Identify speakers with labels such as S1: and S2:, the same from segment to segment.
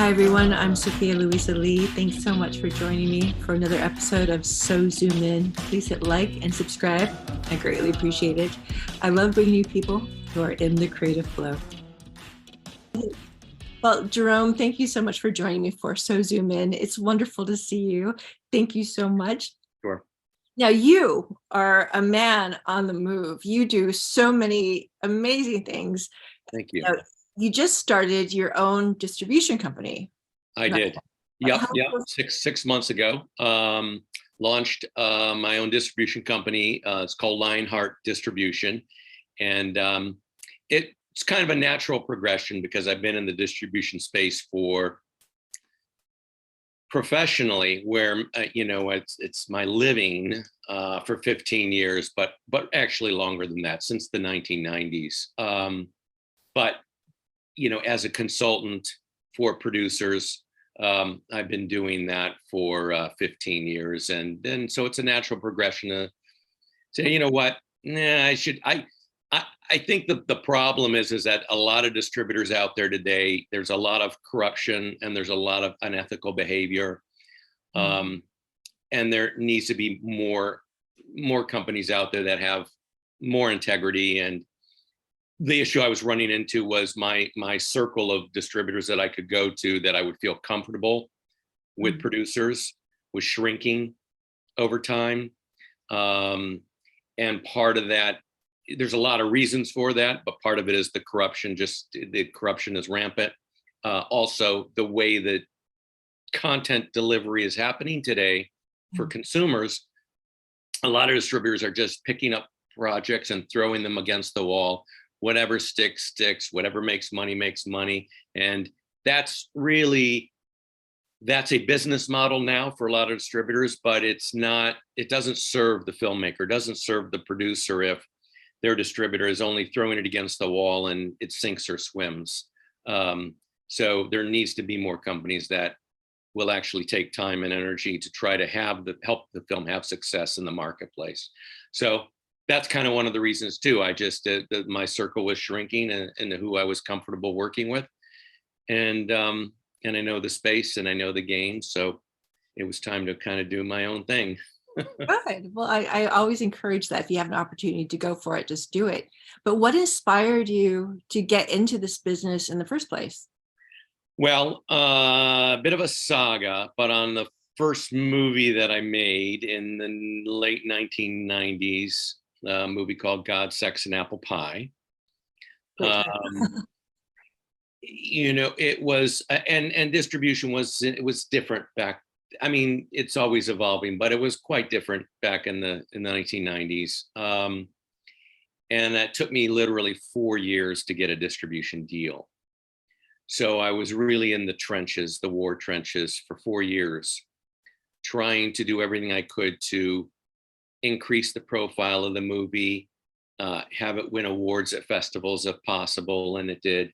S1: Hi, everyone. I'm Sophia Louisa Lee. Thanks so much for joining me for another episode of So Zoom In. Please hit like and subscribe. I greatly appreciate it. I love bringing you people who are in the creative flow. Well, Jerome, thank you so much for joining me for So Zoom In. It's wonderful to see you. Thank you so much.
S2: Sure.
S1: Now, you are a man on the move. You do so many amazing things.
S2: Thank you.
S1: You just started your own distribution company.
S2: I did. Yep. 6 months ago, launched my own distribution company. It's called Lionheart Distribution, and it's kind of a natural progression because I've been in the distribution space for professionally, where it's my living for 15 years, but actually longer than that, since the 1990s. But as a consultant for producers, I've been doing that for 15 years. And then, so it's a natural progression to say, you know what, I think the problem is that a lot of distributors out there today, there's a lot of corruption and there's a lot of unethical behavior. And there needs to be more companies out there that have more integrity. And the issue I was running into was my circle of distributors that I could go to that I would feel comfortable with producers was shrinking over time. And part of that, there's a lot of reasons for that, but part of it is the corruption. Just the corruption is rampant. Also, the way that content delivery is happening today for consumers, a lot of distributors are just picking up projects and throwing them against the wall. Whatever sticks, whatever makes money. And that's a business model now for a lot of distributors, but it doesn't serve the filmmaker, doesn't serve the producer if their distributor is only throwing it against the wall and it sinks or swims. So there needs to be more companies that will actually take time and energy to try to help the film have success in the marketplace. So that's kind of one of the reasons too. I just my circle was shrinking and who I was comfortable working with, and I know the space and I know the game, so it was time to kind of do my own thing.
S1: Good. Well, I always encourage that if you have an opportunity to go for it, just do it. But what inspired you to get into this business in the first place?
S2: Well, a bit of a saga, but on the first movie that I made in the late 1990s, a movie called God, Sex, and Apple Pie. It was, and distribution was different back. I mean, it's always evolving, but it was quite different back in the 1990s. And that took me literally 4 years to get a distribution deal. So I was really in the trenches, the war trenches, for 4 years, trying to do everything I could to increase the profile of the movie, have it win awards at festivals if possible, and it did.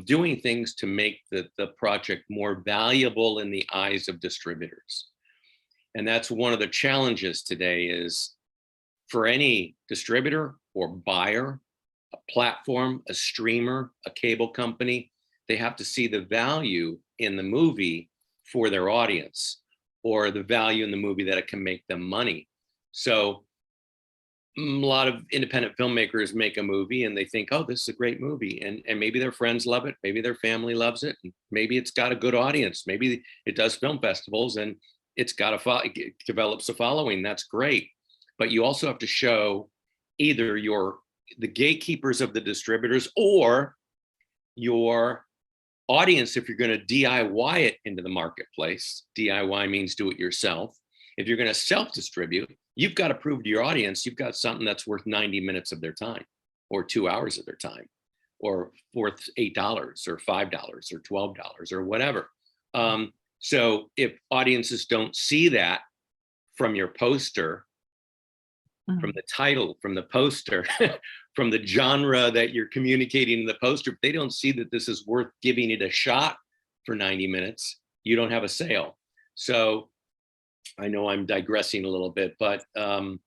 S2: Doing things to make the project more valuable in the eyes of distributors. And that's one of the challenges today, is for any distributor or buyer, a platform, a streamer, a cable company, they have to see the value in the movie for their audience, or the value in the movie that it can make them money. So a lot of independent filmmakers make a movie and they think, oh, this is a great movie. And maybe their friends love it. Maybe their family loves it. Maybe it's got a good audience. Maybe it does film festivals and it develops a following. That's great. But you also have to show either the gatekeepers of the distributors or your audience, if you're going to DIY it into the marketplace. DIY means do it yourself. If you're going to self-distribute, you've got to prove to your audience you've got something that's worth 90 minutes of their time, or 2 hours of their time, or worth $8 or $5 or $12 or whatever. So if audiences don't see that from your poster, from the title, from the poster, from the genre that you're communicating in the poster, if they don't see that this is worth giving it a shot for 90 minutes, you don't have a sale. So I know I'm digressing a little bit, but so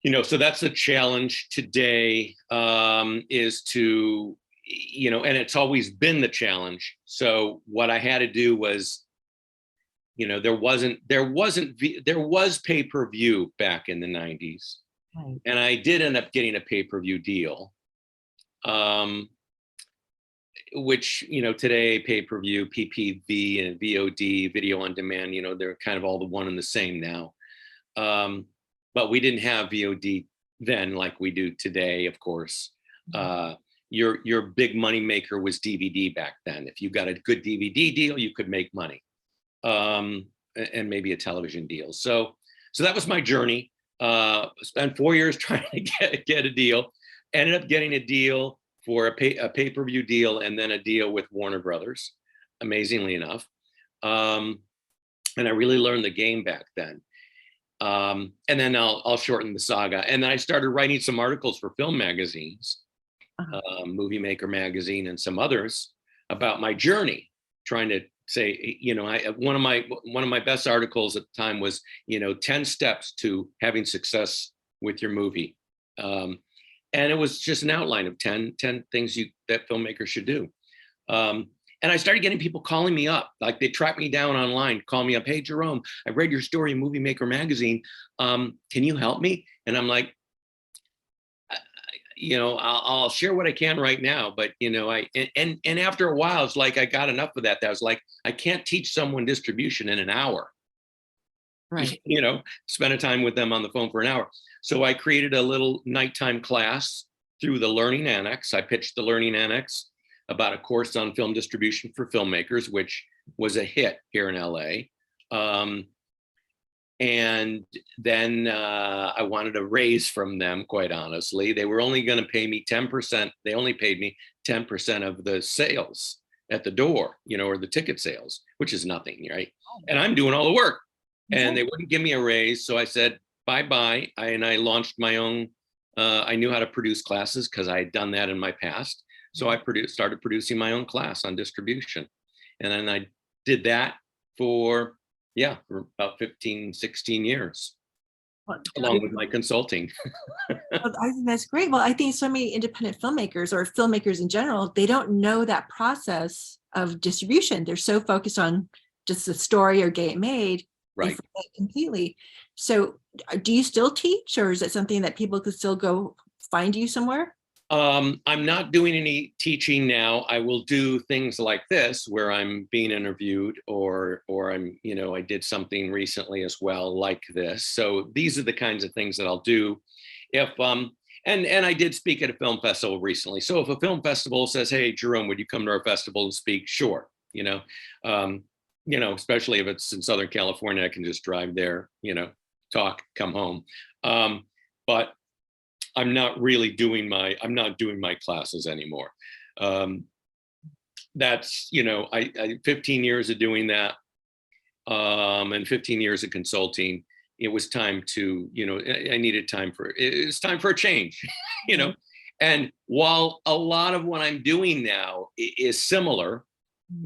S2: that's the challenge today, is to and it's always been the challenge. So what I had to do was, there was pay-per-view back in the 90s.
S1: Right.
S2: And I did end up getting a pay-per-view deal. Which, today pay-per-view, PPV and VOD, video on demand, they're kind of all the one and the same now. But we didn't have VOD then like we do today, of course. Your big money maker was DVD back then. If you got a good DVD deal, you could make money, and maybe a television deal. So that was my journey. Spent 4 years trying to get a deal. Ended up getting a deal for a pay-per-view deal, and then a deal with Warner Brothers, amazingly enough. And I really learned the game back then. And then I'll shorten the saga. And then I started writing some articles for film magazines, Movie Maker magazine, and some others about my journey, trying to say, one of my best articles at the time was, 10 steps to having success with your movie. And it was just an outline of 10 things that filmmakers should do. And I started getting people calling me up, like they track me down online, call me up. Hey, Jerome, I read your story in Movie Maker magazine. Can you help me? And I'm like, I'll share what I can right now. But, and after a while, it's like I got enough of that. That was like, I can't teach someone distribution in an hour.
S1: Right.
S2: Spend a time with them on the phone for an hour. So I created a little nighttime class through the Learning Annex. I pitched the Learning Annex about a course on film distribution for filmmakers, which was a hit here in LA. And then I wanted a raise from them, quite honestly. They were only going to pay me 10%. They only paid me 10% of the sales at the door, or the ticket sales, which is nothing, right? And I'm doing all the work. And they wouldn't give me a raise. So I said, bye-bye. And I launched my own, I knew how to produce classes because I had done that in my past. So I started producing my own class on distribution. And then I did that for about 15, 16 years, along with my consulting.
S1: Well, I think that's great. Well, I think so many independent filmmakers or filmmakers in general, they don't know that process of distribution. They're so focused on just the story or get it made.
S2: Right.
S1: They forget completely. So do you still teach, or is it something that people could still go find you somewhere?
S2: I'm not doing any teaching now. I will do things like this where I'm being interviewed, or I'm, I did something recently as well like this. So these are the kinds of things that I'll do. If and I did speak at a film festival recently. So if a film festival says, "Hey, Jerome, would you come to our festival and speak?" Sure. Especially if it's in Southern California, I can just drive there, talk, come home. But I'm not doing my classes anymore. That's, I 15 years of doing that, and 15 years of consulting. It was time to, I needed time it's time for a change, and while a lot of what I'm doing now is similar,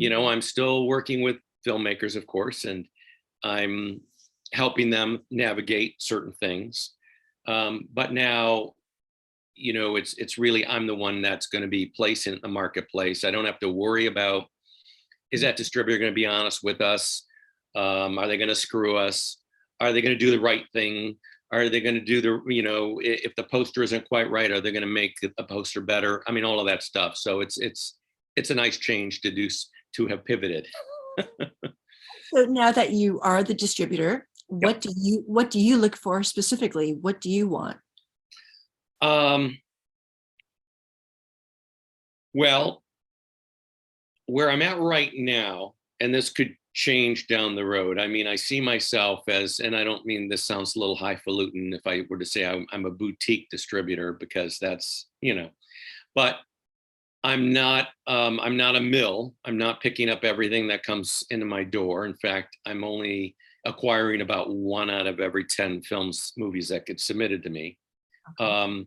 S2: I'm still working with filmmakers, of course, and I'm helping them navigate certain things. But now, it's really, I'm the one that's going to be placed in the marketplace. I don't have to worry about, is that distributor going to be honest with us? Are they going to screw us? Are they going to do the right thing? Are they going to do if the poster isn't quite right, are they going to make a poster better? I mean, all of that stuff. So it's a nice change to have pivoted.
S1: So now that you are the distributor, what do you look for specifically? What do you want?
S2: Well, where I'm at right now, and this could change down the road. I mean, I see myself as, and I don't mean this sounds a little highfalutin if I were to say I'm a boutique distributor, because that's, but I'm not a mill. I'm not picking up everything that comes into my door. In fact, I'm only acquiring about 1 out of every 10 movies that get submitted to me. Okay.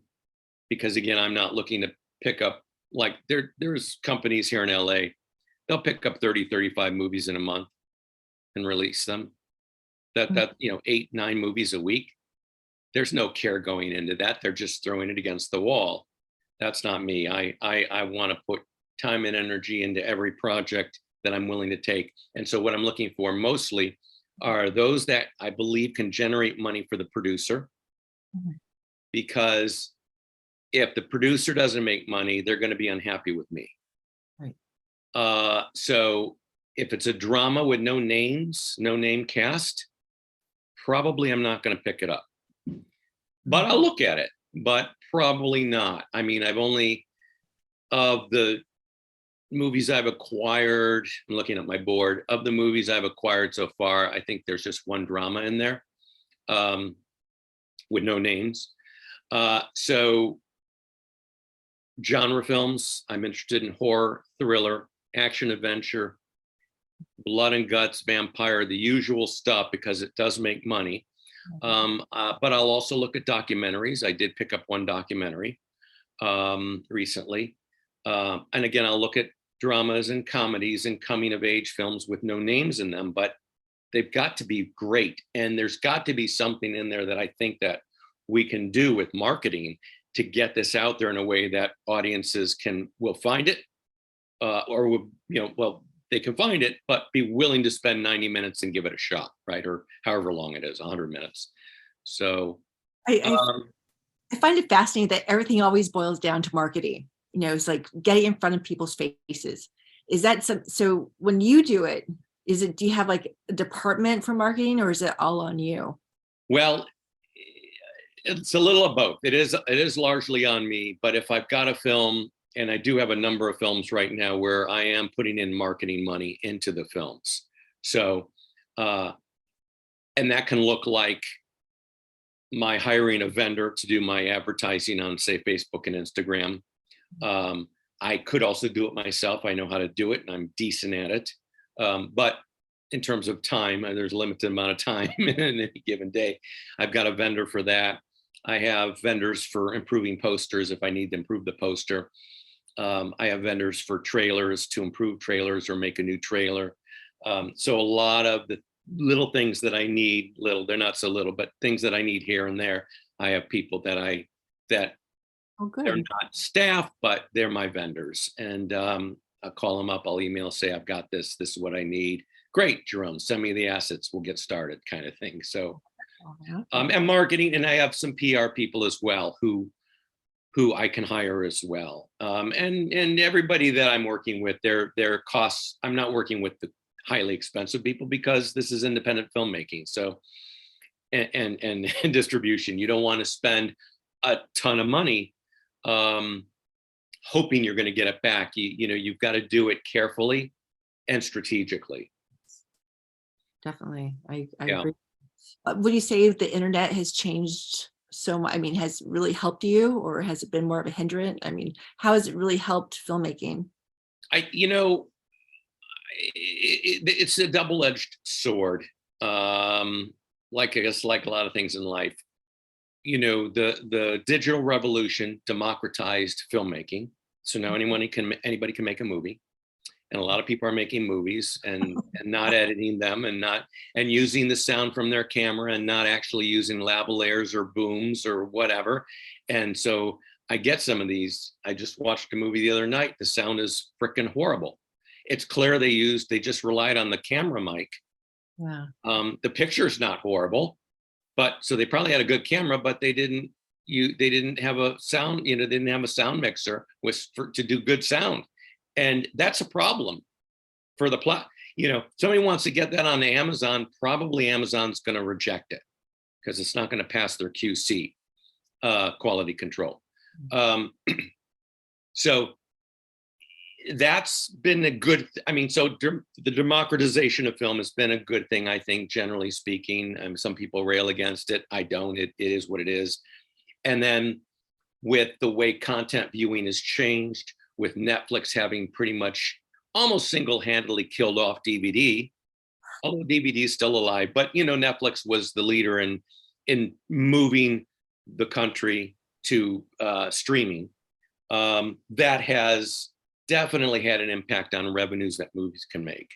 S2: Because again, I'm not looking to pick up, like there's companies here in LA, they'll pick up 30, 35 movies in a month and release them. That 8, 9 movies a week. There's no care going into that. They're just throwing it against the wall. That's not me. I want to put time and energy into every project that I'm willing to take. And so what I'm looking for mostly are those that I believe can generate money for the producer, because if the producer doesn't make money, they're going to be unhappy with me.
S1: Right.
S2: So if it's a drama with no names, no name cast, probably I'm not going to pick it up. But I'll look at it, but probably not. I mean, I've only, of the movies I've acquired, I'm looking at my board, of the movies I've acquired so far, I think there's just one drama in there, with no names. So genre films, I'm interested in horror, thriller, action, adventure, blood and guts, vampire, the usual stuff, because it does make money. But I'll also look at documentaries. I did pick up one documentary recently. And again, I'll look at dramas and comedies and coming of age films with no names in them, but they've got to be great. And there's got to be something in there that I think that we can do with marketing to get this out there in a way that audiences will find it, or will, well, they can find it, but be willing to spend 90 minutes and give it a shot, right? Or however long it is, 100 minutes. So
S1: I find it fascinating that everything always boils down to marketing. It's like getting in front of people's faces. Is that so when you do it, do you have like a department for marketing, or is it all on you?
S2: Well, it's a little of both. It is largely on me, but if I've got a film, and I do have a number of films right now where I am putting in marketing money into the films. So, and that can look like my hiring a vendor to do my advertising on, say, Facebook and Instagram. I could also do it myself. I know how to do it and I'm decent at it. But in terms of time, there's a limited amount of time in any given day. I've got a vendor for that. I have vendors for improving posters if I need to improve the poster. I have vendors for trailers to improve trailers or make a new trailer. So a lot of the little things that I need, they're not so little, but things that I need here and there, I have people that they're not staff, but they're my vendors. And I'll call them up, I'll email, say, I've got this is what I need. Great, Jerome, send me the assets, we'll get started, kind of thing. So, and marketing, and I have some PR people as well who I can hire as well. And everybody that I'm working with, their costs, I'm not working with the highly expensive people because this is independent filmmaking. So, and distribution, you don't want to spend a ton of money hoping you're going to get it back. You've got to do it carefully and strategically.
S1: Definitely. I agree. Would you say the internet has changed so much? I mean, has it really helped you, or has it been more of a hindrance? I mean, how has it really helped filmmaking?
S2: It's a double-edged sword. Like, I guess, like a lot of things in life, the digital revolution democratized filmmaking. So now anybody can make a movie. And a lot of people are making movies and not editing them and using the sound from their camera and not actually using lavaliers or booms or whatever. And so I get some of these. I just watched a movie the other night. The sound is freaking horrible. It's clear they just relied on the camera mic.
S1: Yeah.
S2: The picture's not horrible, but so they probably had a good camera, but they didn't have a sound, didn't have a sound mixer to do good sound. And that's a problem for the plot. Somebody wants to get that on Amazon, probably Amazon's going to reject it because it's not going to pass their QC, quality control. So that's been a good, the democratization of film has been a good thing, I think, generally speaking. Some people rail against it. I don't. It is what it is. And then with the way content viewing has changed, with Netflix having pretty much almost single-handedly killed off DVD, although DVD is still alive. But Netflix was the leader in moving the country to streaming. That has definitely had an impact on revenues that movies can make.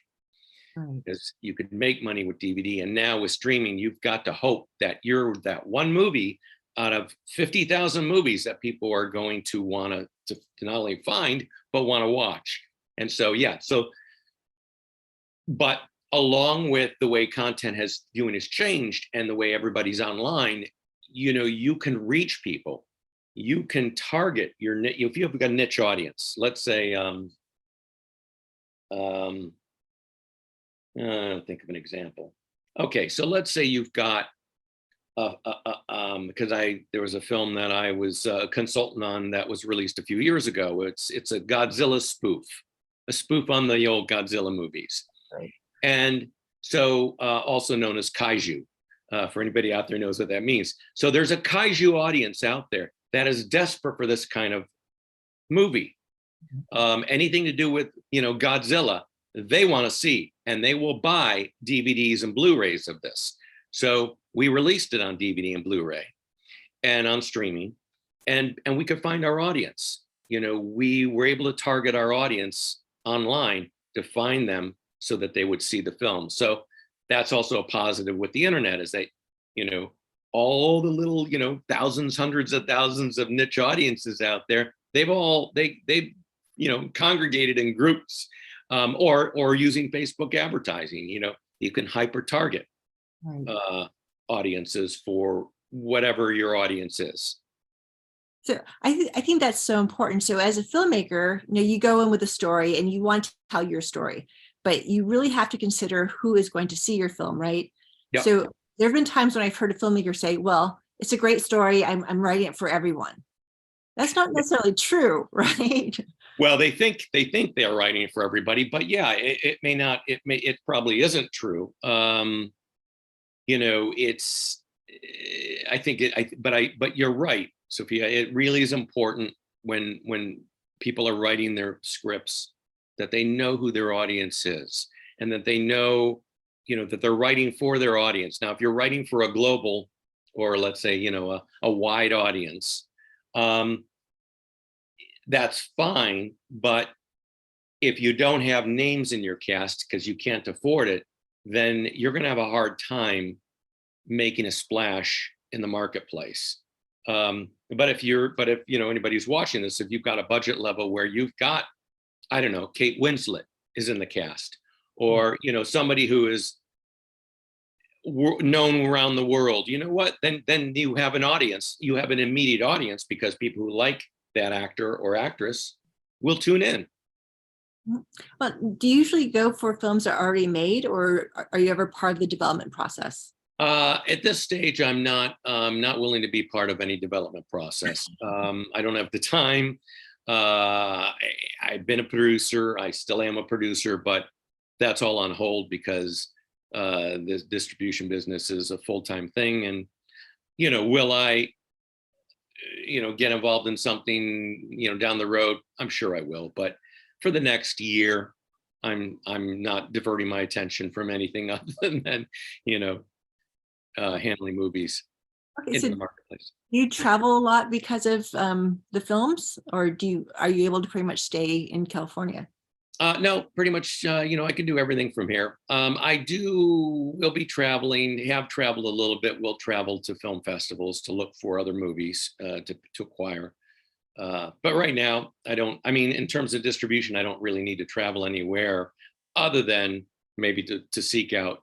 S2: Right. Because you could make money with DVD, and now with streaming, you've got to hope that you're that one movie out of 50,000 movies that people are going to want to not only find, but want to watch. And so, yeah, so, but along with the way content viewing has changed and the way everybody's online, you can reach people. You can target if you've got a niche audience, let's say, think of an example. Okay, so let's say you've got because there was a film that I was a consultant on that was released a few years ago. It's a Godzilla spoof, a spoof on the old Godzilla movies,
S1: Right.
S2: and so also known as kaiju. For anybody out there knows what that means. So there's a kaiju audience out there that is desperate for this kind of movie. Anything to do with Godzilla, they want to see, and they will buy DVDs and Blu-rays of this. So we released it on DVD and Blu-ray and on streaming, and we could find our audience. We were able to target our audience online to find them so that they would see the film. So that's also a positive with the internet, is that all the little thousands, hundreds of thousands of niche audiences out there, they've congregated in groups, or using Facebook advertising. You can hyper target audiences for whatever your audience is.
S1: So I think that's so important. So as a filmmaker, you go in with a story and you want to tell your story, but you really have to consider who is going to see your film, right?
S2: Yep.
S1: So there have been times when I've heard a filmmaker say, well, it's a great story, I'm writing it for everyone. That's not necessarily true, right?
S2: Well, they think they're writing it for everybody, but yeah, it probably isn't true. But you're right, Sophia. It really is important when people are writing their scripts that they know who their audience is, and that they know, that they're writing for their audience. Now, if you're writing for a global, or let's say, a wide audience, that's fine. But if you don't have names in your cast because you can't afford it, then you're going to have a hard time making a splash in the marketplace. But if anybody who's watching this, if you've got a budget level where you've got, I don't know, Kate Winslet is in the cast, or somebody who is known around the world, then you have an audience. You have an immediate audience, because people who like that actor or actress will tune in.
S1: But do you usually go for films that are already made, or are you ever part of the development process?
S2: At this stage, I'm not willing to be part of any development process. I don't have the time. I've been a producer. I still am a producer, but that's all on hold because this distribution business is a full-time thing. And, will I, get involved in something, down the road? I'm sure I will. But for the next year, I'm not diverting my attention from anything other than, handling movies in the marketplace.
S1: Do you travel a lot because of the films, or are you able to pretty much stay in California?
S2: No, pretty much, I can do everything from here. We'll be traveling, have traveled a little bit. We'll travel to film festivals to look for other movies to acquire. But right now, in terms of distribution, I don't really need to travel anywhere other than maybe to seek out,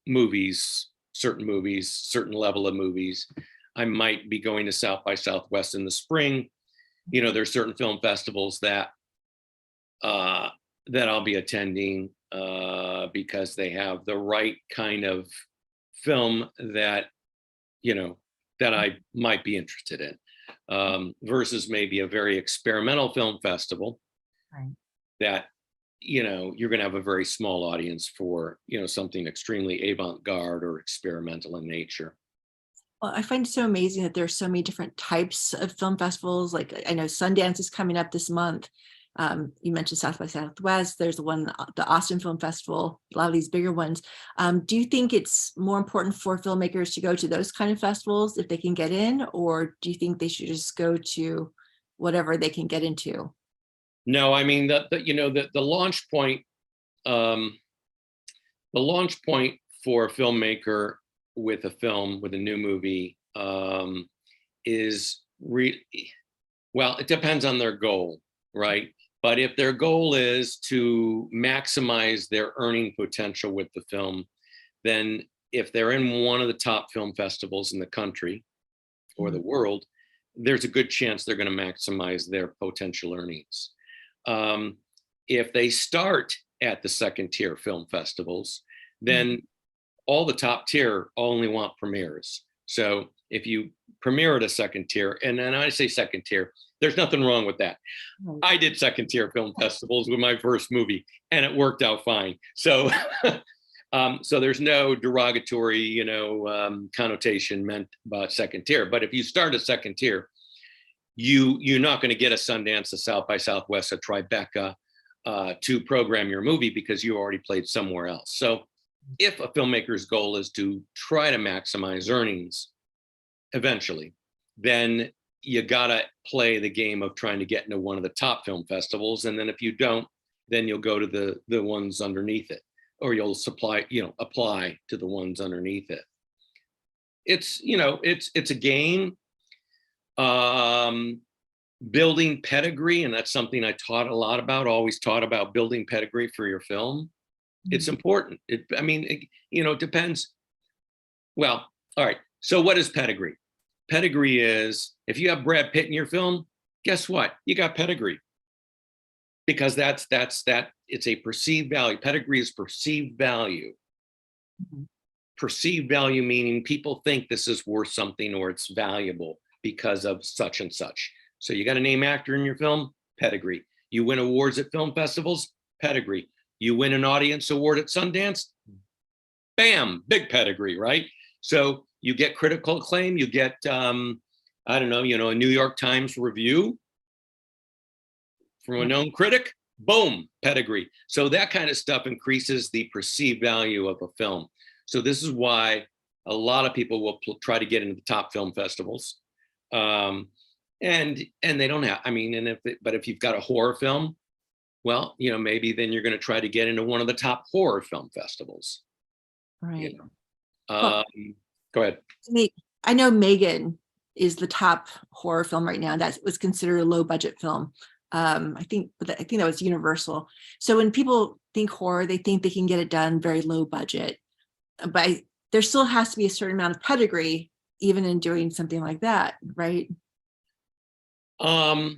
S2: movies, certain level of movies. I might be going to South by Southwest in the spring. There's certain film festivals that I'll be attending because they have the right kind of film that I might be interested in, versus maybe a very experimental film festival, right, that you're going to have a very small audience for something extremely avant-garde or experimental in nature.
S1: Well, I find it so amazing that there's so many different types of film festivals. Like, I know Sundance is coming up this month. You mentioned South by Southwest. There's the Austin Film Festival, a lot of these bigger ones. Do you think it's more important for filmmakers to go to those kind of festivals if they can get in, or do you think they should just go to whatever they can get into?
S2: No, the launch point, for a filmmaker with a new movie, is well, it depends on their goal. right? But if their goal is to maximize their earning potential with the film, then if they're in one of the top film festivals in the country or the world, there's a good chance they're going to maximize their potential earnings. If they start at the second tier film festivals, then all the top tier only want premieres. So if you premiere at a second tier, and then I say second tier, there's nothing wrong with that. I did second tier film festivals with my first movie, and it worked out fine. So, so there's no derogatory, connotation meant about second tier. But if you start at second tier, you're not going to get a Sundance, a South by Southwest, a Tribeca to program your movie because you already played somewhere else. So if a filmmaker's goal is to try to maximize earnings eventually, then you gotta play the game of trying to get into one of the top film festivals. And then if you don't, then you'll go to the ones underneath it, or you'll apply to the ones underneath it. It's a game. Building pedigree, and that's something I taught a lot about, always taught about building pedigree for your film. It's important. It depends. Well, all right. So what is pedigree? Pedigree is, if you have Brad Pitt in your film, guess what? You got pedigree. Because that's it's a perceived value. Pedigree is perceived value. Perceived value meaning people think this is worth something or it's valuable because of such and such. So you got a name actor in your film, pedigree. You win awards at film festivals, pedigree. You win an audience award at Sundance, bam, big pedigree, right? So you get critical acclaim, you get, a New York Times review from a known critic, boom, pedigree. So that kind of stuff increases the perceived value of a film. So this is why a lot of people will try to get into the top film festivals. And they don't have, but if you've got a horror film, well, maybe then you're going to try to get into one of the top horror film festivals.
S1: Right.
S2: Go ahead.
S1: I know Megan is the top horror film right now. That was considered a low budget film. I think that was Universal. So when people think horror, they think they can get it done very low budget, but there still has to be a certain amount of pedigree, even in doing something like that, right?
S2: Well,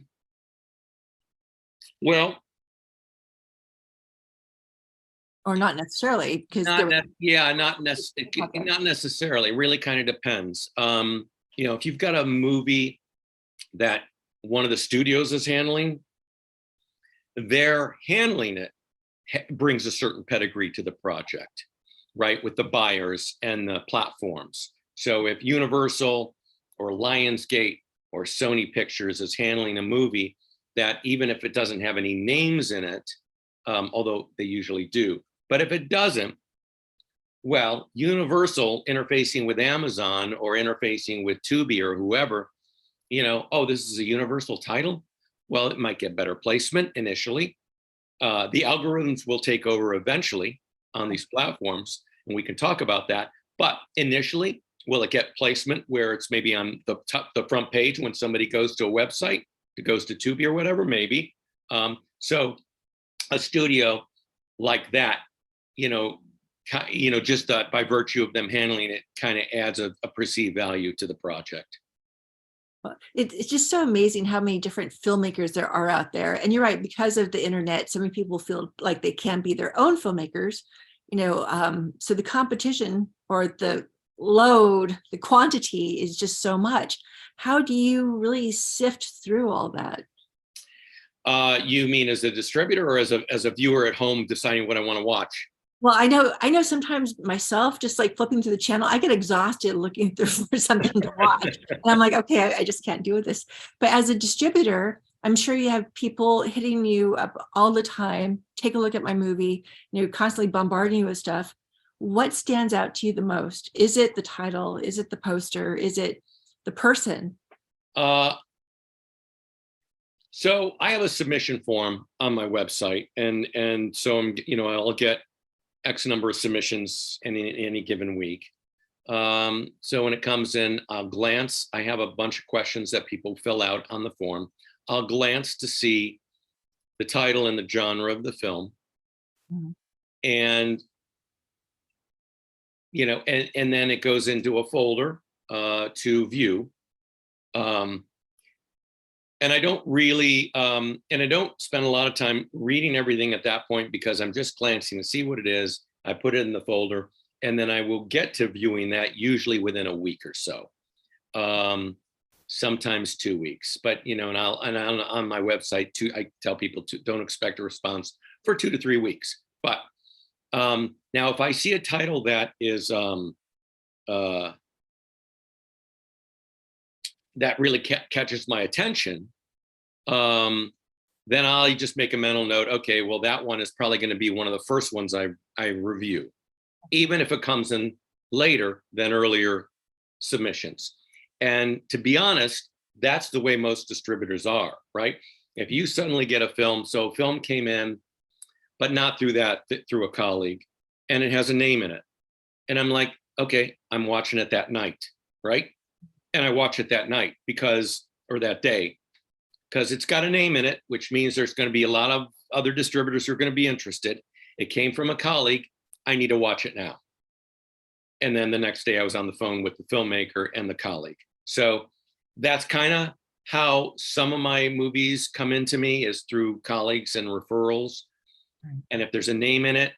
S1: or not necessarily, because
S2: not necessarily. It really kind of depends. If you've got a movie that one of the studios is handling, their handling it brings a certain pedigree to the project, right? With the buyers and the platforms. So if Universal or Lionsgate or Sony Pictures is handling a movie that, even if it doesn't have any names in it, although they usually do, but if it doesn't, well, Universal interfacing with Amazon or interfacing with Tubi or whoever, this is a Universal title. Well, it might get better placement initially. The algorithms will take over eventually on these platforms, and we can talk about that. But initially, will it get placement where it's maybe on the front page when somebody goes to a website, it goes to Tubi or whatever, maybe. So a studio like that, just by virtue of them handling it, kind of adds a perceived value to the project.
S1: It's just so amazing how many different filmmakers there are out there. And you're right, because of the internet, so many people feel like they can be their own filmmakers, so the competition or the load, the quantity is just so much. How do you really sift through all that?
S2: You mean as a distributor or as a viewer at home deciding what I want to watch?
S1: Well, I know sometimes myself, just like flipping through the channel, I get exhausted looking through for something to watch. And I'm like, okay, I just can't do this. But as a distributor, I'm sure you have people hitting you up all the time. Take a look at my movie, constantly bombarding you with stuff. What stands out to you the most? Is it the title? Is it the poster? Is it the person?
S2: So I have a submission form on my website, and so I'll get X number of submissions in any given week. So when it comes in, I'll glance. I have a bunch of questions that people fill out on the form. I'll glance to see the title and the genre of the film.
S1: Mm-hmm.
S2: And, you know, and then it goes into a folder to view. And I don't really, and I don't spend a lot of time reading everything at that point because I'm just glancing to see what it is. I put it in the folder, and then I will get to viewing that usually within a week or so, sometimes 2 weeks. But you know, and on my website too, I tell people to don't expect a response for 2 to 3 weeks. But now, if I see a title that is that really catches my attention, then I'll just make a mental note. Okay, well, that one is probably going to be one of the first ones I review, even if it comes in later than earlier submissions. And to be honest, that's the way most distributors are, right? If you suddenly get a film, so film came in, but not through a colleague, and it has a name in it. And I'm like, okay, I'm watching it that night, right? And I watch it that night or that day, because it's got a name in it, which means there's going to be a lot of other distributors who are going to be interested. It came from a colleague. I need to watch it now. And then the next day I was on the phone with the filmmaker and the colleague. So that's kind of how some of my movies come into me, is through colleagues and referrals. Right. And if there's a name in it,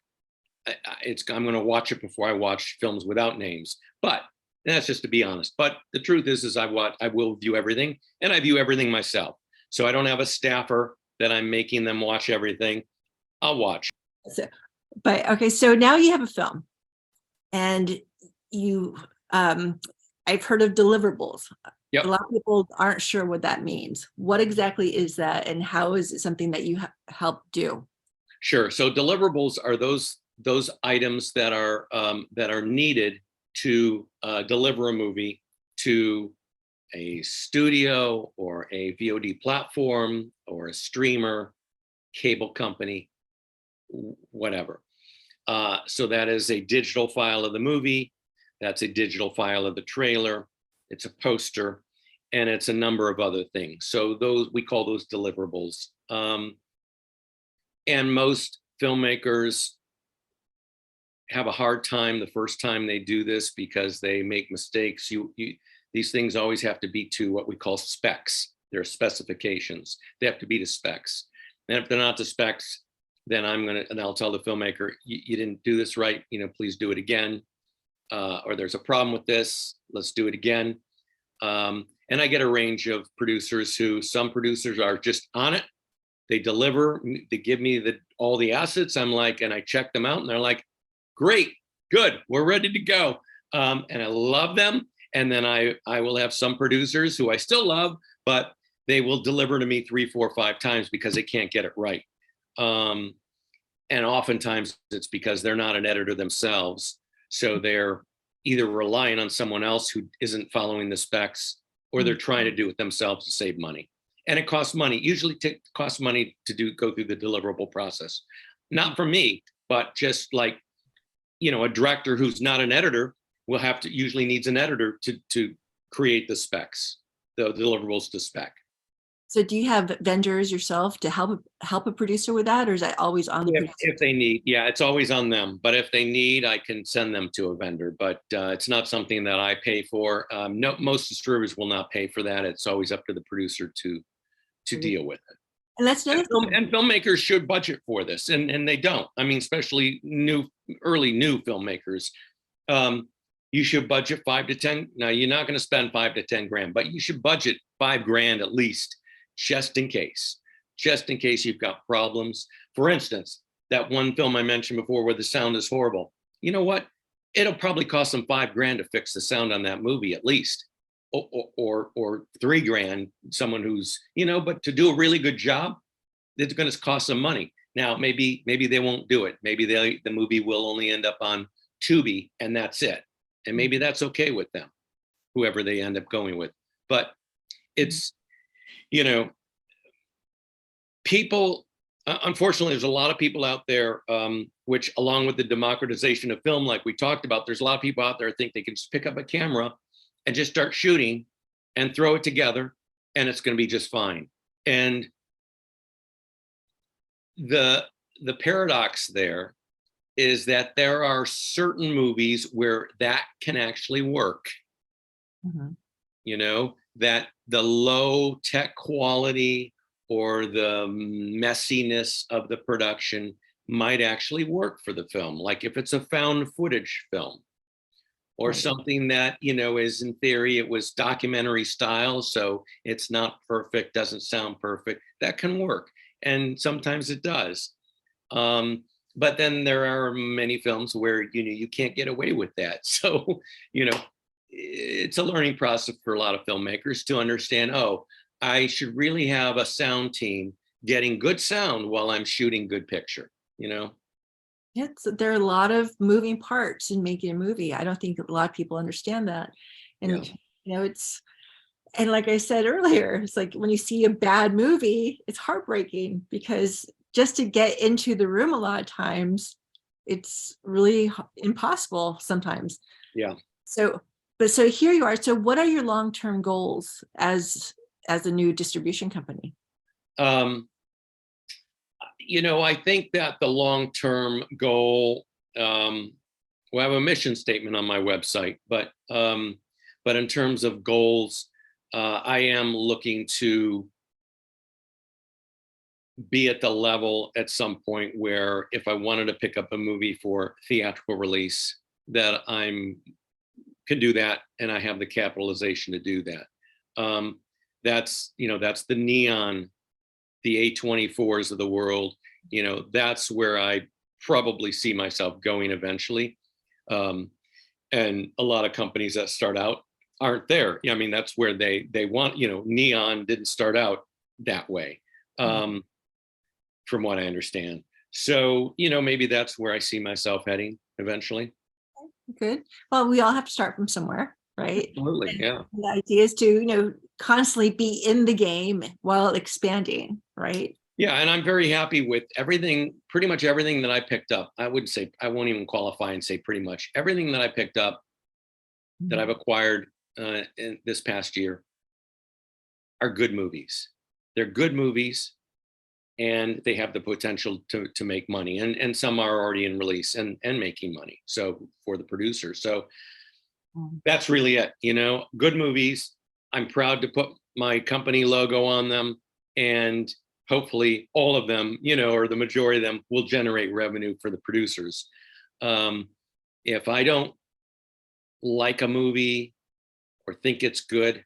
S2: I'm going to watch it before I watch films without names. But that's just to be honest. But the truth is I will view everything, and I view everything myself. So I don't have a staffer that I'm making them watch everything. I'll watch.
S1: But okay, so now you have a film, and you, I've heard of deliverables. Yep. A lot of people aren't sure what that means. What exactly is that, and how is it something that you help do?
S2: Sure. So deliverables are those items that are needed to deliver a movie to a studio or a VOD platform or a streamer, cable company, whatever. So that is a digital file of the movie. That's a digital file of the trailer. It's a poster, and it's a number of other things. So we call those deliverables. And most filmmakers have a hard time the first time they do this because they make mistakes. These things always have to be to what we call specs. They're specifications. They have to be to specs. And if they're not to specs, then I'll tell the filmmaker, you didn't do this right, please do it again. Or there's a problem with this, let's do it again. And I get a range of producers some producers are just on it. They deliver, they give me all the assets. I'm like, and I check them out and they're like, great, good, we're ready to go. And I love them. And then I will have some producers who I still love, but they will deliver to me 3, 4, 5 times because they can't get it right. And oftentimes it's because they're not an editor themselves. So they're either relying on someone else who isn't following the specs, or they're trying to do it themselves to save money. And it costs money. Usually it costs money to go through the deliverable process. Not for me, but just like, a director who's not an editor usually needs an editor to create the specs, the deliverables to spec.
S1: So do you have vendors yourself to help a producer with that, or is that always on the producer?
S2: If they need, yeah, it's always on them. But if they need, I can send them to a vendor. But it's not something that I pay for. No, most distributors will not pay for that. It's always up to the producer to deal with it.
S1: And that's another thing.
S2: And filmmakers should budget for this, and they don't. I mean, especially early new filmmakers. You should budget 5 to 10. Now, you're not going to spend 5 to 10 grand, but you should budget $5 grand at least, just in case you've got problems. For instance, that one film I mentioned before where the sound is horrible. You know what? It'll probably cost them $5 grand to fix the sound on that movie at least, or $3 grand. Someone who's, but to do a really good job, it's going to cost some money. Now, maybe they won't do it. Maybe the movie will only end up on Tubi, and that's it. And maybe that's okay with them, whoever they end up going with. But it's, people, unfortunately, there's a lot of people out there, which along with the democratization of film, like we talked about, there's a lot of people out there who think they can just pick up a camera and just start shooting and throw it together, and it's going to be just fine. And the paradox there is that there are certain movies where that can actually work. You know, that the low tech quality or the messiness of the production might actually work for the film. Like if it's a found footage film or something that, you know, is in theory, it was documentary style, so it's not perfect, doesn't sound perfect, that can work. And sometimes it does. But then there are many films where, you know, you can't get away with that. So, you know, it's a learning process for a lot of filmmakers to understand, oh, I should really have a sound team getting good sound while I'm shooting good picture, you know?
S1: There are a lot of moving parts in making a movie. I don't think a lot of people understand that. And, you know, and like I said earlier, it's like when you see a bad movie, it's heartbreaking because just to get into the room a lot of times, it's really impossible sometimes.
S2: Yeah.
S1: So here you are. So what are your long-term goals as a new distribution company?
S2: You know, I think that the long-term goal, well, I have a mission statement on my website, but in terms of goals, I am looking to be at the level at some point where if I wanted to pick up a movie for theatrical release, that can do that, and I have the capitalization to do that. That's, you know, that's the Neon, the A24s of the world. You know, that's where I probably see myself going eventually. And a lot of companies that start out aren't there. I mean, that's where they want, you know, Neon didn't start out that way, from what I understand. So, you know, maybe that's where I see myself heading eventually.
S1: Good. Well, we all have to start from somewhere, right?
S2: Absolutely,
S1: And
S2: yeah.
S1: the idea is to, you know, constantly be in the game while expanding, right?
S2: Yeah, and I'm very happy with everything, pretty much everything that I picked up. I wouldn't say, I won't even qualify and say pretty much everything that I picked up that I've acquired in this past year are good movies. They're good movies, and they have the potential to make money. And some are already in release and making money. So for the producer. So that's really it, you know, good movies. I'm proud to put my company logo on them, and hopefully all of them, you know, or the majority of them will generate revenue for the producers. If I don't like a movie or think it's good,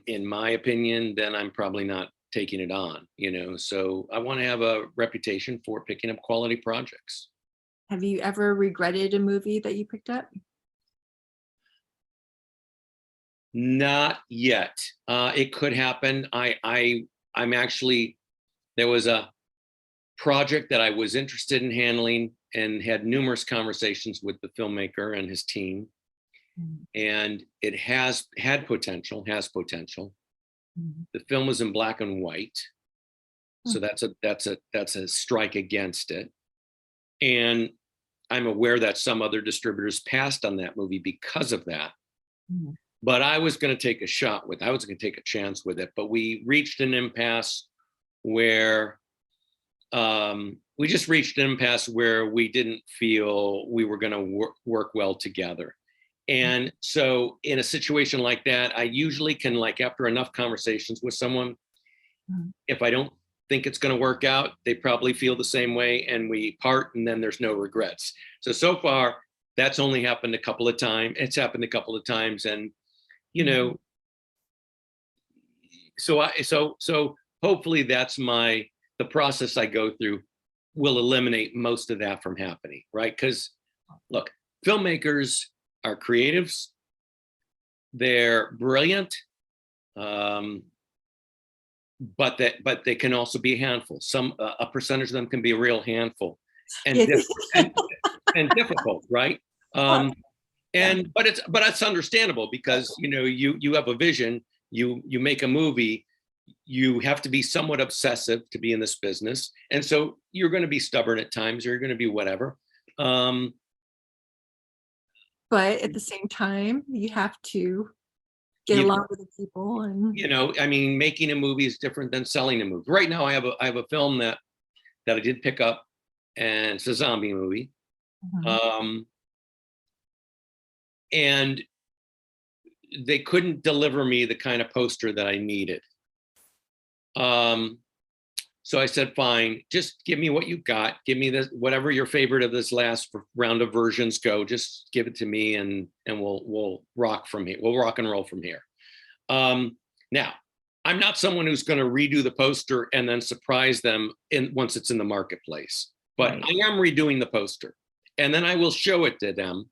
S2: in my opinion, then I'm probably not taking it on, you know. So I want to have a reputation for picking up quality projects.
S1: Have you ever regretted a movie that you picked up?
S2: Not yet. It could happen. I'm actually, there was a project that I was interested in handling and had numerous conversations with the filmmaker and his team. And it has potential. The film was in black and white. So that's a strike against it. And I'm aware that some other distributors passed on that movie because of that. But I was going to take a shot with, I was going to take a chance with it. But we reached an impasse where we didn't feel we were going to work well together. And so in a situation like that, I usually can, like, after enough conversations with someone, if I don't think it's going to work out, they probably feel the same way, and we part, and then there's no regrets. So far, that's only happened a couple of times. It's happened a couple of times. And, you know, so hopefully that's the process I go through will eliminate most of that from happening, right? Because look, filmmakers are creatives. They're brilliant. But they can also be a handful. A percentage of them can be a real handful and difficult, right? But it's understandable because, you know, you have a vision, you make a movie, you have to be somewhat obsessive to be in this business, and so you're going to be stubborn at times, or you're going to be whatever.
S1: But at the same time, you have to get along with the people. And
S2: I mean, making a movie is different than selling a movie. Right now, I have a film that I did pick up, and it's a zombie movie. And they couldn't deliver me the kind of poster that I needed. So I said, fine, just give me what you got. Give me this, whatever your favorite of this last round of versions go, just give it to me, and we'll rock from here. We'll rock and roll from here. Now, I'm not someone who's going to redo the poster and then surprise them once it's in the marketplace, but I am redoing the poster, and then I will show it to them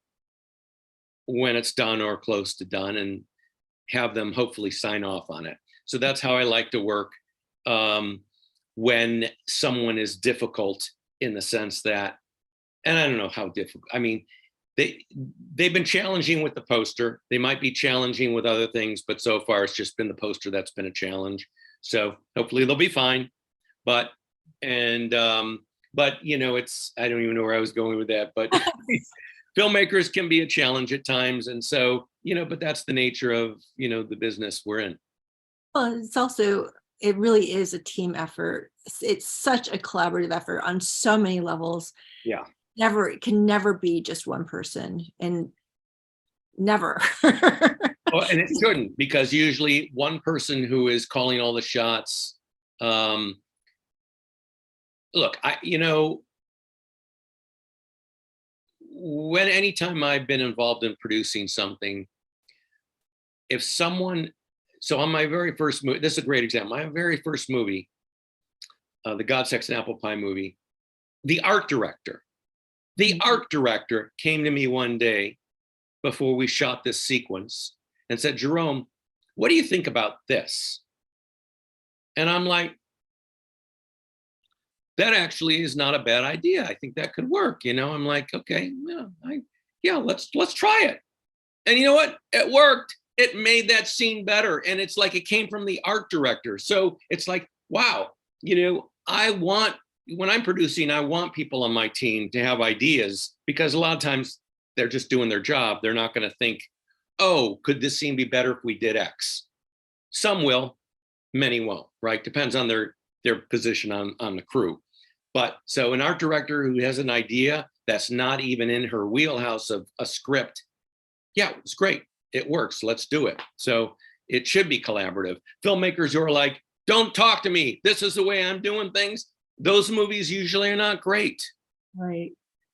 S2: when it's done or close to done, and have them hopefully sign off on it. So that's how I like to work. When someone is difficult, in the sense that, and I don't know how difficult, I mean, they've been challenging with the poster. They might be challenging with other things, but so far it's just been the poster that's been a challenge. So hopefully they'll be fine. But I don't even know where I was going with that, but filmmakers can be a challenge at times. And so, but that's the nature of, the business we're in.
S1: Well, it really is a team effort. It's such a collaborative effort on so many levels.
S2: Yeah.
S1: It can never be just one person, and never.
S2: And it shouldn't, because usually one person who is calling all the shots. Look, anytime I've been involved in producing something, if someone, so on my very first movie, this is a great example. My very first movie, the God, Sex, and Apple Pie movie, the art director came to me one day before we shot this sequence and said, Jerome, what do you think about this? And I'm like, that actually is not a bad idea. I think that could work. I'm like, okay, let's try it. And you know what? It worked. It made that scene better. And it's like, it came from the art director. So it's like, wow, when I'm producing, I want people on my team to have ideas, because a lot of times they're just doing their job. They're not going to think, oh, could this scene be better if we did X? Some will, many won't, right? Depends on their position on the crew. But so an art director who has an idea that's not even in her wheelhouse of a script, yeah, it's great. It works. Let's do it. So it should be collaborative. Filmmakers who are like, don't talk to me, this is the way I'm doing things, those movies usually are not great.
S1: Right.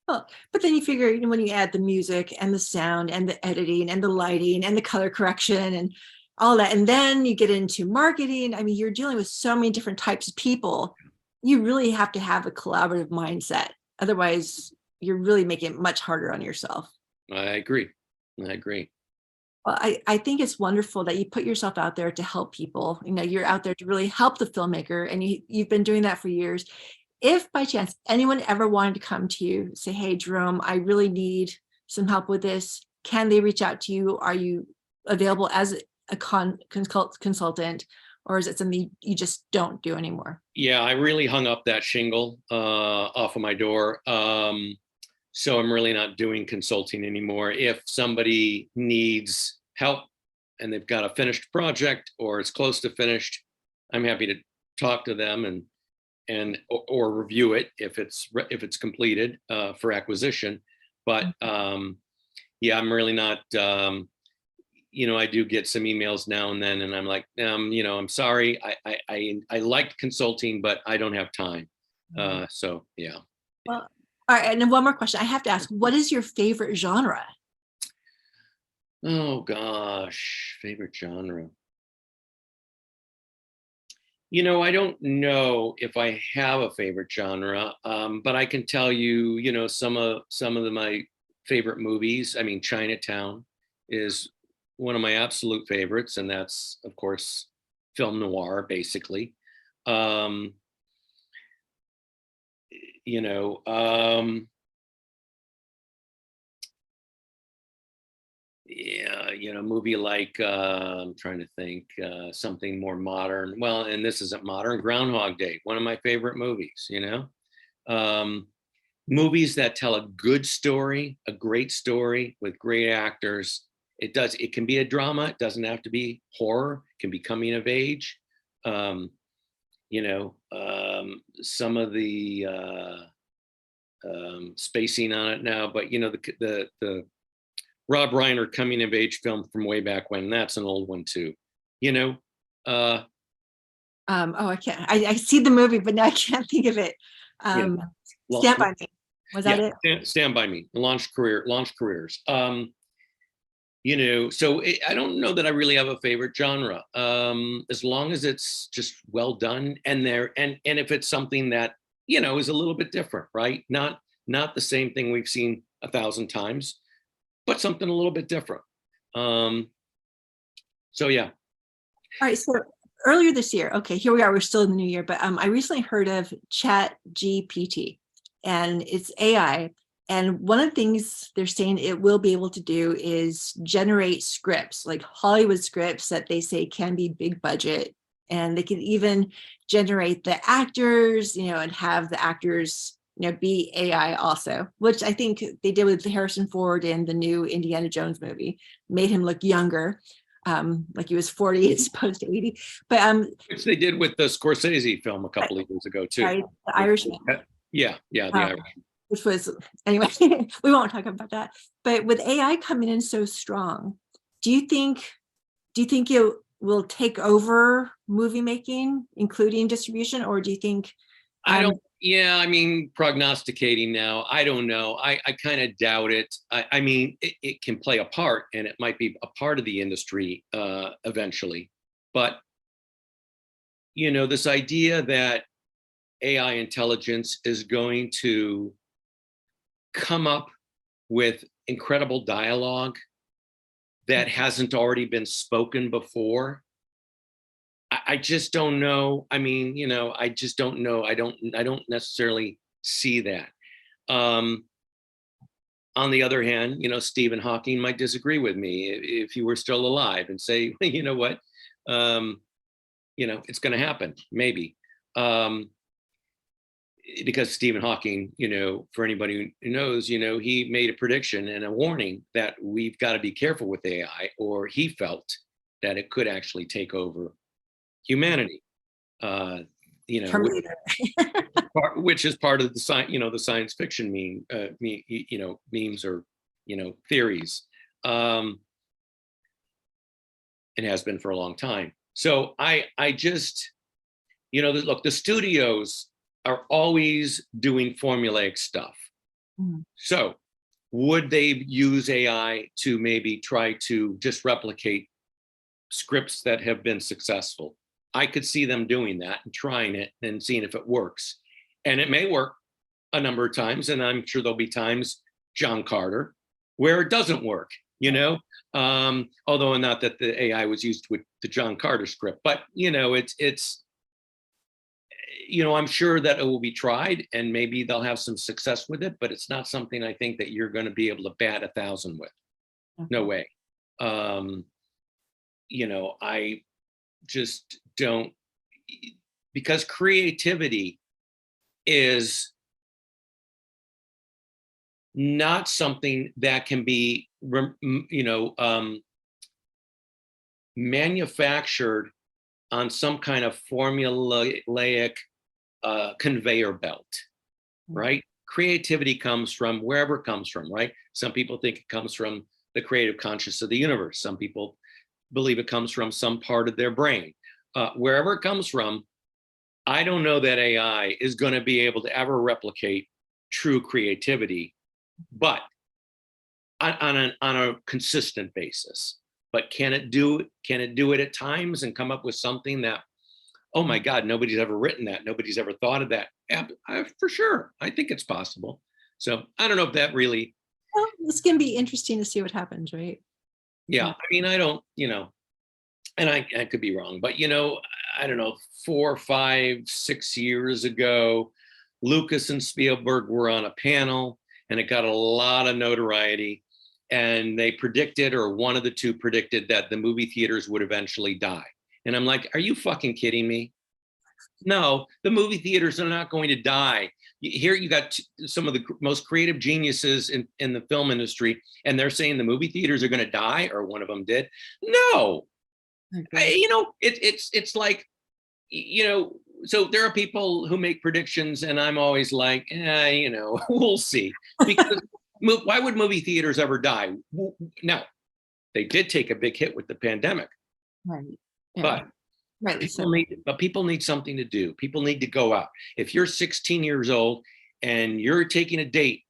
S1: Well, but then you figure, when you add the music and the sound and the editing and the lighting and the color correction and all that, and then you get into marketing, I mean, you're dealing with so many different types of people. You really have to have a collaborative mindset. Otherwise, you're really making it much harder on yourself.
S2: I agree.
S1: Well, I think it's wonderful that you put yourself out there to help people. You're out there to really help the filmmaker, and you've been doing that for years. If by chance anyone ever wanted to come to you, say, hey, Jerome, I really need some help with this, can they reach out to you? Are you available as a consultant, or is it something you just don't do anymore?
S2: Yeah, I really hung up that shingle off of my door. So I'm really not doing consulting anymore. If somebody needs help and they've got a finished project or it's close to finished, I'm happy to talk to them or review it if it's completed for acquisition. But yeah, I'm really not. I do get some emails now and then, and I'm like, I'm sorry. I liked consulting, but I don't have time. So yeah.
S1: Well, all right, and then one more question. I have to ask, what is your favorite genre?
S2: Oh gosh, favorite genre. I don't know if I have a favorite genre, but I can tell you, some of my favorite movies. I mean, Chinatown is one of my absolute favorites, and that's, of course, film noir, basically. Movie like I'm trying to think something more modern. Well, and this isn't modern. Groundhog Day, one of my favorite movies. Movies that tell a good story, a great story with great actors, It can be a drama. It doesn't have to be horror. It can be coming of age. Some of the spacing on it now, but the Rob Reiner coming of age film from way back when, that's an old one too.
S1: I can't. I see the movie, but now I can't think of it. Stand by Me. Was that it?
S2: Stand by Me. Launch careers. So I don't know that I really have a favorite genre. As long as it's just well done, and if it's something that is a little bit different, right? Not the same thing we've seen 1,000 times, but something a little bit different. So yeah.
S1: All right. So earlier this year, okay, here we are. We're still in the new year, but I recently heard of Chat GPT, and it's AI. And one of the things they're saying it will be able to do is generate scripts, like Hollywood scripts that they say can be big budget. And they can even generate the actors, and have the actors, be AI also, which I think they did with Harrison Ford in the new Indiana Jones movie, made him look younger, like he was 40 as opposed to 80. But
S2: which they did with the Scorsese film a couple of years ago too.
S1: Right, The Irishman.
S2: Yeah, the Irishman.
S1: Which was, anyway, we won't talk about that. But with AI coming in so strong, do you think it will take over movie making, including distribution, or do you think?
S2: Prognosticating now, I don't know. I kind of doubt it. It can play a part, and it might be a part of the industry eventually. But, this idea that AI intelligence is going to come up with incredible dialogue that hasn't already been spoken before, I just don't know. I just don't know. I don't necessarily see that. On the other hand, Stephen Hawking might disagree with me if he were still alive and say, you know what, it's going to happen, maybe. Because Stephen Hawking, for anybody who knows, he made a prediction and a warning that we've got to be careful with AI, or he felt that it could actually take over humanity. Which is part of the the science fiction memes or theories. It has been for a long time. So I just look, the studios are always doing formulaic stuff. Mm-hmm. So would they use AI to maybe try to just replicate scripts that have been successful? I could see them doing that and trying it and seeing if it works. And it may work a number of times, and I'm sure there'll be times, John Carter, where it doesn't work, although not that the AI was used with the John Carter script, but it's I'm sure that it will be tried and maybe they'll have some success with it, but it's not something I think that you're going to be able to bat 1,000 with. Okay. No way. I just don't, because creativity is not something that can be, manufactured on some kind of formulaic conveyor belt, right? Creativity comes from wherever it comes from, right? Some people think it comes from the creative consciousness of the universe. Some people believe it comes from some part of their brain. Wherever it comes from, I don't know that AI is going to be able to ever replicate true creativity, but on a consistent basis. But can it do it at times and come up with something that, oh my God, nobody's ever written that, nobody's ever thought of that? For sure, I think it's possible. So I don't know if that really.
S1: Well, it's going to be interesting to see what happens, right?
S2: Yeah, I don't, and I could be wrong, but I don't know, 4, 5, 6 years ago, Lucas and Spielberg were on a panel, and it got a lot of notoriety. And they predicted, or one of the two predicted, that the movie theaters would eventually die. And I'm like, are you fucking kidding me? No, the movie theaters are not going to die. here you got some of the most creative geniuses in the film industry, and they're saying the movie theaters are going to die, or one of them did. No, it's like, so there are people who make predictions, and I'm always like, we'll see. Because why would movie theaters ever die? No, they did take a big hit with the pandemic,
S1: right? Yeah.
S2: But people need something to do. People need to go out. If you're 16 years old and you're taking a date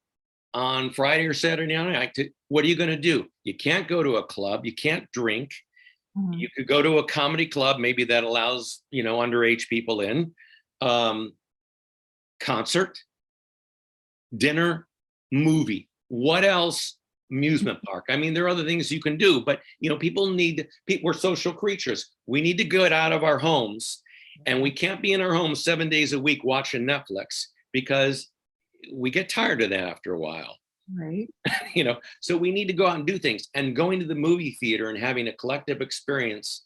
S2: on Friday or Saturday night, what are you going to do? You can't go to a club. You can't drink. Mm-hmm. You could go to a comedy club, maybe that allows, underage people in. Concert, dinner, movie. What else? Amusement park. I mean, there are other things you can do, but we're social creatures. We need to get out of our homes, and we can't be in our homes 7 days a week watching Netflix, because we get tired of that after a while.
S1: Right.
S2: So we need to go out and do things, and going to the movie theater and having a collective experience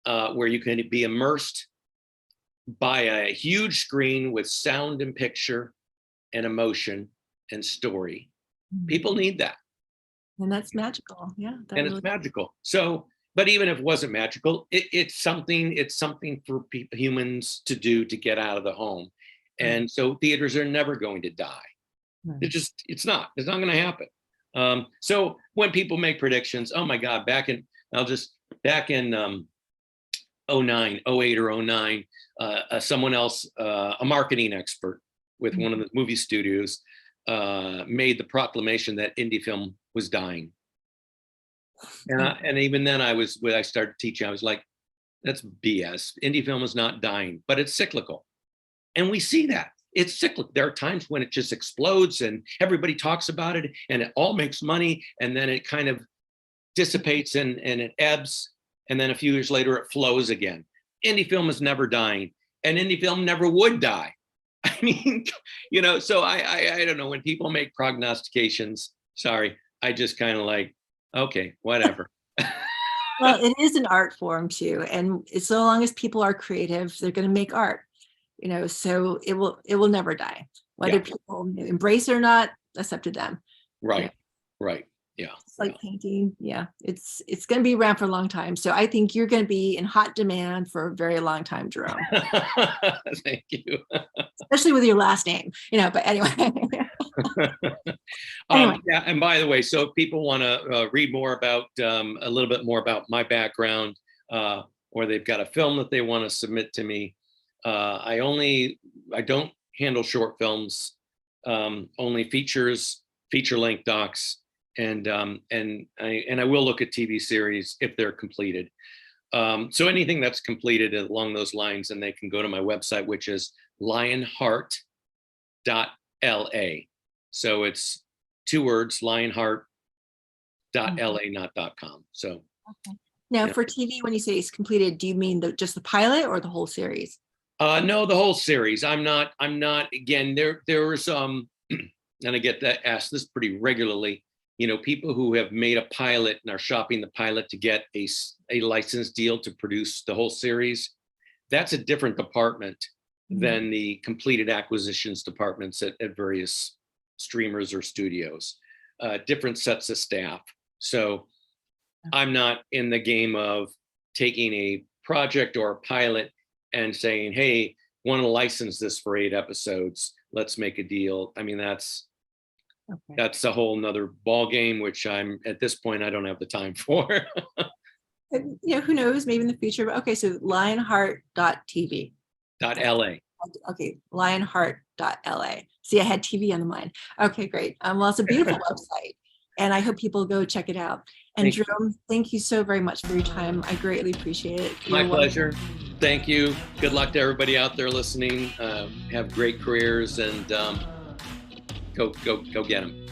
S2: where you can be immersed by a huge screen with sound and picture and emotion and story. Mm-hmm. People need that.
S1: And that's magical. Yeah.
S2: It's magical. So, but even if it wasn't magical, it's something for humans to do to get out of the home. And so theaters are never going to die. Right. It's not going to happen. So when people make predictions, oh my God, back in 08 or 09, someone else, a marketing expert with one of the movie studios, made the proclamation that indie film was dying. And even then when I started teaching, I was like, that's BS. Indie film is not dying, but it's cyclical. And we see that. It's cyclical. There are times when it just explodes and everybody talks about it and it all makes money, and then it kind of dissipates and it ebbs. And then a few years later, it flows again. Indie film is never dying, and indie film never would die. I mean, so I don't know, when people make prognostications, sorry, I just kind of like, okay, whatever.
S1: Well, it is an art form too. And so long as people are creative, they're going to make art, so it will never die. Whether people embrace it or not, that's up to them.
S2: Right. Right. Yeah.
S1: It's like painting. Yeah. It's going to be around for a long time. So I think you're going to be in hot demand for a very long time, Jerome.
S2: Thank you.
S1: Especially with your last name, but anyway.
S2: Yeah. And by the way, so if people want to read more about, a little bit more about my background, or they've got a film that they want to submit to me, I don't handle short films, only features, feature-length docs. And I will look at TV series if they're completed. So anything that's completed along those lines, and they can go to my website, which is lionheart.la. So it's 2 words, lionheart.la, not .com. So
S1: now for TV, when you say it's completed, do you mean just the pilot or the whole series?
S2: No, the whole series. I'm not again, there's and I get asked this pretty regularly. People who have made a pilot and are shopping the pilot to get a license deal to produce the whole series. That's a different department than the completed acquisitions departments at various streamers or studios. Different sets of staff. So I'm not in the game of taking a project or a pilot and saying, hey, want to license this for 8 episodes. Let's make a deal. I mean, that's a whole nother ball game, which at this point, I don't have the time for.
S1: Who knows, maybe in the future. Okay, so lionheart.tv.
S2: .la.
S1: Okay, lionheart.la. See, I had TV on the mind. Okay, great. Well, it's a beautiful website, and I hope people go check it out. And Jerome, thank you so very much for your time. I greatly appreciate it.
S2: My pleasure. Thank you. Good luck to everybody out there listening. Have great careers, and go get them.